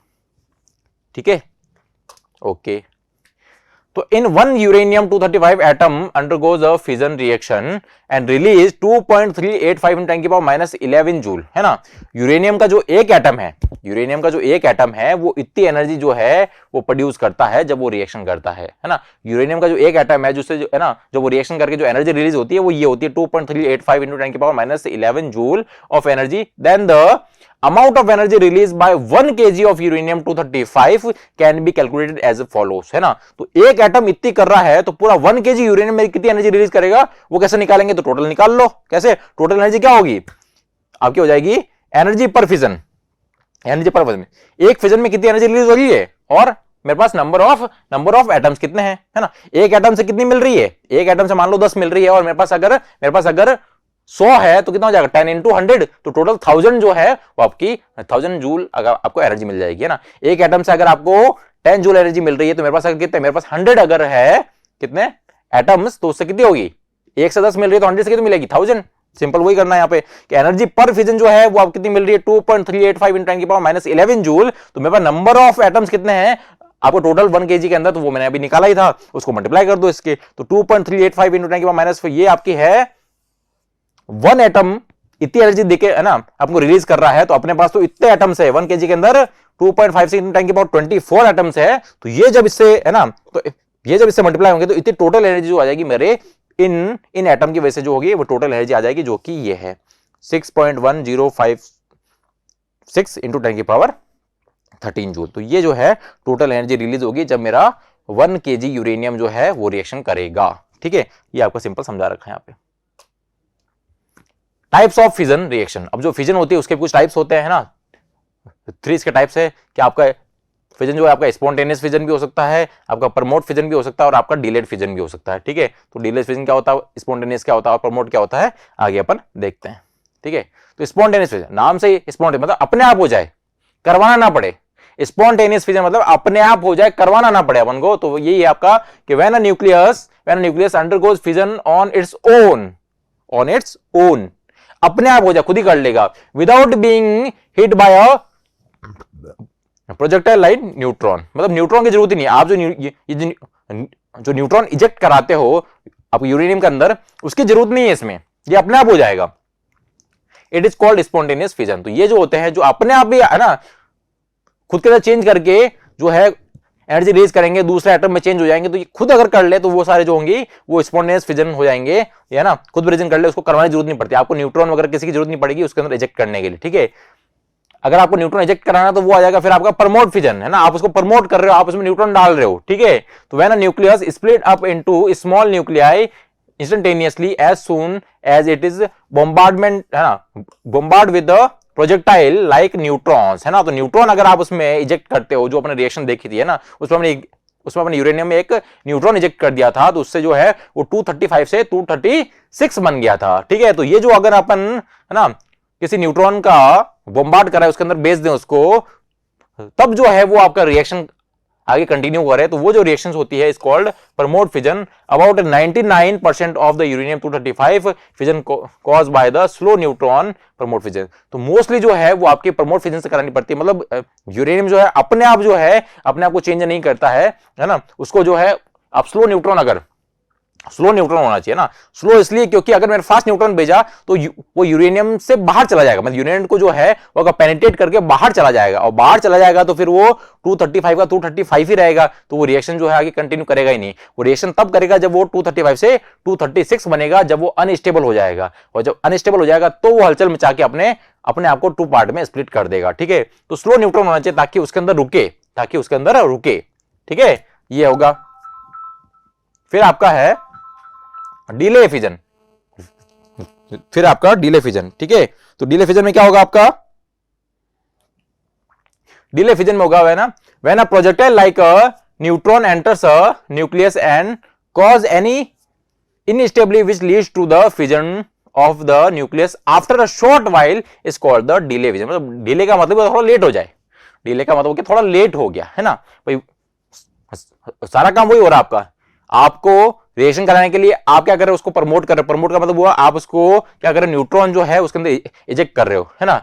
ठीक है, ओके। तो in 1 uranium 235 atom undergoes a fission reaction and release 2.385 in 10 की पावर -11 जूल, है ना। यूरेनियम का जो एक एटम है वो इतनी एनर्जी जो है वो प्रोड्यूस करता है जब वो रिएक्शन करता है ना। यूरेनियम का जो एक एटम है जिससे है ना जब वो रिएक्शन करके जो एनर्जी रिलीज होती है वो ये होती है 2.385 इंटू 10 की power -11 joule of energy. Then the amount of energy released by 1 kg of uranium 235 can be calculated as follows, है ना। तो एक एटम इतनी कर रहा है तो पूरा 1 kg यूरेनियम में कितनी एनर्जी रिलीज करेगा वो कैसे निकालेंगे, तो टोटल निकाल लो। कैसे, टोटल एनर्जी क्या होगी आपकी, हो जाएगी एनर्जी पर फिजन, एक फिजन में कितनी एनर्जी रिलीज हो रही है और मेरे पास नंबर ऑफ एटम्स कितने हैं, है ना। एक एटम से कितनी मिल रही है, एक एटम से मान लो 10 मिल रही है, और मेरे पास अगर 100 है तो कितना हो जाएगा 10 इंटू 100, तो टोटल 1000 जो है वो आपकी 1000 जूल अगर आपको एनर्जी मिल जाएगी, है ना। एक एटम से अगर आपको 10 जूल एनर्जी मिल रही है तो मेरे पास अगर कितने, मेरे पास 100 अगर है कितने एटम्स, तो उससे कितनी होगी, 1 से 10 मिल रही है तो 100 से कितनी मिलेगी 1000। सिंपल वही करना है यहाँ पे कि एनर्जी पर फिजन जो है वो आप कितनी मिल रही है 2.385 इंटू 10 की पावर -11 जूल। तो मेरे पास नंबर ऑफ एटम्स कितने हैं आपको टोटल 1 kg के अंदर, तो वो मैंने अभी निकाला ही था, उसको मल्टीप्लाई कर दो इसके, तो 2.385 इंटू 10 की पावर -4 ये आपकी है 1 एटम इतनी एनर्जी देके, है ना, आपको रिलीज कर रहा है। तो अपने पास तो इतने एटम्स है 1 kg के अंदर 2.56 इंटू 10 की पावर 24 एटम्स है। तो ये जब इससे, है ना, तो ये जब इससे मल्टीप्लाई होंगे तो इतनी टोटल एनर्जी जो आ जाएगी मेरे इन एटम की वजह से जो होगी वो टोटल एनर्जी आ जाएगी, जो कि ये है 6.1056 इंटू 10 की पावर 13 जूल। तो ये जो है टोटल एनर्जी रिलीज होगी जब मेरा 1 kg यूरेनियम जो है वो रिएक्शन करेगा, ठीक है। ये आपको सिंपल समझा रखा है यहाँ पे। टाइप्स ऑफ फिजन रिएक्शन, अब जो फिजन होती है उसके कुछ टाइप्स होते हैं, ना 3 इसके टाइप्स है कि आपका फिजन जो है आपका स्पॉन्टेनियस फिजन भी हो सकता है, आपका प्रमोट फिजन भी हो सकता है, और आपका डिलेड फिजन भी हो सकता है, ठीक है। तो डिलेड फिजन क्या होता है, स्पॉन्टेनियस क्या होता है और प्रमोट क्या होता है, आगे अपन देखते हैं, ठीक है। तो स्पॉन्टेनियस फिजन, नाम से स्पॉन्टेनियस मतलब अपने आप हो जाए, करवाना ना पड़े। स्पॉन्टेनियस फिजन मतलब अपने आप हो जाए, करवाना ना पड़े अपन को। तो यही है आपका कि when a nucleus undergoes fission on its own, अपने आप हो जाए, खुद ही कर लेगा, without being hit by a projectile like neutron. मतलब न्यूट्रॉन की जरूरत ही नहीं है। आप जो न्यूट्रॉन इजेक्ट कराते हो आपको यूरेनियम के अंदर, उसकी जरूरत नहीं है इसमें, ये अपने आप हो जाएगा। It is called spontaneous fission. तो ये जो होते हैं जो अपने आप भी है ना खुद के साथ चेंज करके जो है एनर्जी रिलीज करेंगे, दूसरे एटम में चेंज हो जाएंगे, तो ये खुद अगर कर ले तो वो सारे जो होंगे वो स्पॉन्टेनियस फिजन हो जाएंगे, है ना। खुद प्रेजेंट कर ले, उसको करवाने की जरूरत नहीं पड़ती आपको, न्यूट्रॉन वगैरह किसी की जरूरत नहीं पड़ेगी उसके अंदर इजेक्ट करने के लिए, ठीक है। अगर आपको न्यूट्रॉन इजेक्ट कराना तो वो आ जाएगा फिर आपका प्रमोट फिजन, है ना। आप उसको प्रमोट कर रहे हो, आप उसमें न्यूट्रॉन डाल रहे हो, ठीक है। तो when a nucleus split up into small nuclei instantaneously as soon as it is bombardment, है ना, bombard with the projectile like neutrons, है ना। तो न्यूट्रॉन अगर आप उसमें इजेक्ट करते हो, जो अपने रिएक्शन देखी थी, है ना, उसमें अपने यूरेनियम में एक न्यूट्रॉन इजेक्ट कर दिया था, तो उससे जो है वो 235 से 236 बन गया था, ठीक है। तो ये जो अगर अपन, है ना, किसी न्यूट्रॉन का बॉम्बार्ड करा है, उसके अंदर बेच दें उसको, तब जो है वो आपका रिएक्शन आगे कंटिन्यू करे, तो वो जो रिएक्शंस होती है is called promote fission. About 99% of the uranium 235 fission cause by the slow neutron promote fission. तो मोस्टली जो है वो आपके प्रमोट फिजन से करानी पड़ती है। मतलब यूरेनियम जो है अपने आप जो है अपने आप को चेंज नहीं करता है ना, उसको जो है आप स्लो न्यूट्रॉन होना चाहिए ना। स्लो इसलिए क्योंकि अगर मैंने फास्ट न्यूट्रॉन भेजा तो वो यूरेनियम से बाहर चला जाएगा, मतलब यूरेनियम को जो है वो अगर पेनिट्रेट करके बाहर चला जाएगा, और बाहर चला जाएगा तो फिर वो 235 का 235 ही रहेगा, तो वो रिएक्शन जो है आगे कंटिन्यू करेगा ही नहीं। वो रिएक्शन तब करेगा जब वो 235 से 236 बनेगा, जब वो अनस्टेबल हो जाएगा, और जब अनस्टेबल हो जाएगा तो वो हलचल मचा के अपने आप को 2 पार्ट में स्प्लिट कर देगा, ठीक है। तो स्लो न्यूट्रॉन होना चाहिए ताकि उसके अंदर रुके, ठीक है। ये होगा। फिर आपका है डिले फिजन, ठीक है। तो डिले फिजन में क्या होगा आपका, डिले फिजन में होगा when a projectile like a neutron enters a nucleus and cause any instability which leads to the fission of the nucleus after a short while is called the delay fission. मतलब डिले का मतलब थोड़ा लेट हो जाए, डिले का मतलब थोड़ा लेट हो गया, है ना भाई, सारा काम वही हो रहा है आपका, आपको रिएक्शन कराने के लिए आप क्या कर रहे हो, उसको प्रमोट कर रहे हो। प्रमोट का मतलब हुआ आप उसको क्या कर रहे हो, न्यूट्रॉन जो है उसके अंदर इजेक्ट कर रहे हो, है ना।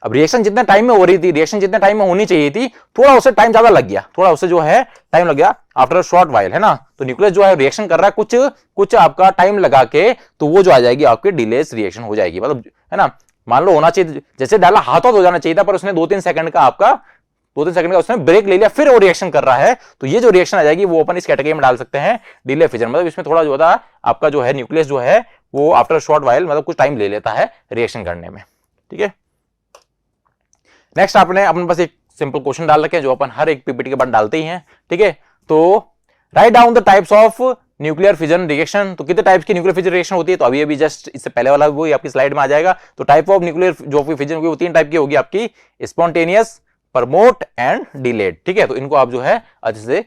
अब रिएक्शन जितने टाइम में हो रही थी, रिएक्शन जितने टाइम में होनी चाहिए थी, थोड़ा उससे टाइम ज्यादा लग गया, थोड़ा उससे जो है टाइम लग गया आफ्टर अ शॉर्ट व्हाइल, है ना। तो न्यूक्लियस जो है रिएक्शन कर रहा है कुछ आपका टाइम लगा के, तो वो जो आ जाएगी आपकी डिलेस रिएक्शन हो जाएगी। मतलब, है ना, मान लो होना चाहिए जैसे डाला हाथों हो जाना चाहिए था, पर उसने 2-3 सेकंड का उसने ब्रेक ले लिया, फिर वो रिएक्शन कर रहा है, तो ये जो रिएक्शन आ जाएगी वो अपन इस कैटेगरी में डाल सकते हैं डिले फिजन। मतलब इसमें थोड़ा जो होता है आपका जो है न्यूक्लियस जो है वो आफ्टर शॉर्ट व्हाइल मतलब कुछ टाइम ले लेता है रिएक्शन करने में, ठीक है। नेक्स्ट आपने अपने पास एक सिंपल क्वेश्चन डाल रखे हैं जो अपन हर एक पीपीटी के बाद डालते ही हैं, ठीक है। तो write down the types of nuclear fission reaction. तो कितने टाइप्स की न्यूक्लियर फिजन रिएक्शन होती है, तो अभी जस्ट इससे पहले वाला वो आपकी स्लाइड में आ जाएगा। तो टाइप ऑफ न्यूक्लियर जो फिजन होगी वो 3 टाइप की होगी आपकी, स्पॉन्टेनियस, प्रमोट एंड डिलेड, ठीक है। तो इनको आप जो है अच्छे से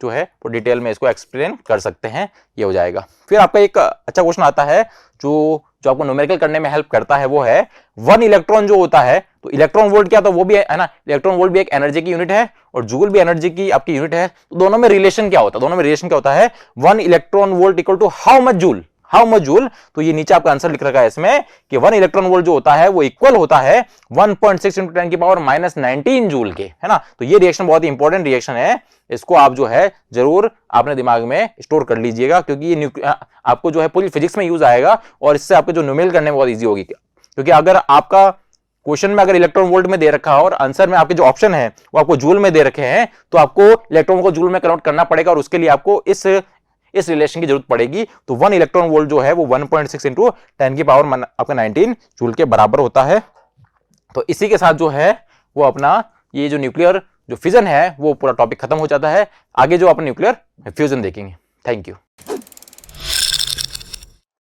जो है तो डिटेल में इसको एक्सप्लेन कर सकते हैं, ये हो जाएगा। फिर आपका एक अच्छा क्वेश्चन आता है जो आपको न्यूमेरिकल करने में हेल्प करता है, वो है 1 इलेक्ट्रॉन जो होता है, तो इलेक्ट्रॉन वोल्ट क्या, तो वो भी है ना, इलेक्ट्रॉन वोल्ट भी एक एनर्जी की यूनिट है और जूल भी एनर्जी की आपकी यूनिट है। तो दोनों में रिलेशन क्या होता है, 1 electron volt equal to how much joule. तो ये नीचे आपका आंसर लिख रखा है इसमें कि 1 इलेक्ट्रॉन वोल्ट जो होता है वो इक्वल होता है 1.6 × 10⁻⁻19 जूल के, है ना। तो ये रिएक्शन बहुत ही इंपॉर्टेंट रिएक्शन है, इसको आप जो है जरूर अपने दिमाग में स्टोर कर लीजिएगा, क्योंकि ये आपको जो है पूरी फिजिक्स में यूज आएगा और इससे आपको जो न्यूमेरिकल करने में बहुत ईजी होगी। क्योंकि अगर आपका क्वेश्चन में अगर इलेक्ट्रॉन वोल्ट में दे रखा है और आंसर में आपके जो ऑप्शन है वो आपको जूल में दे रखे हैं, तो आपको इलेक्ट्रॉन को जूल में कन्वर्ट करना पड़ेगा और उसके लिए आपको इस रिलेशन की जरूरत पड़ेगी। तो 1 इलेक्ट्रॉन वोल्ट जो है वो 1.6 × 10⁻⁻19 जूल के बराबर होता है। तो इसी के साथ जो है वो अपना ये जो न्यूक्लियर जो फिजन है वो पूरा टॉपिक खत्म हो जाता है। आगे जो अपन न्यूक्लियर फ्यूजन देखेंगे। Thank you.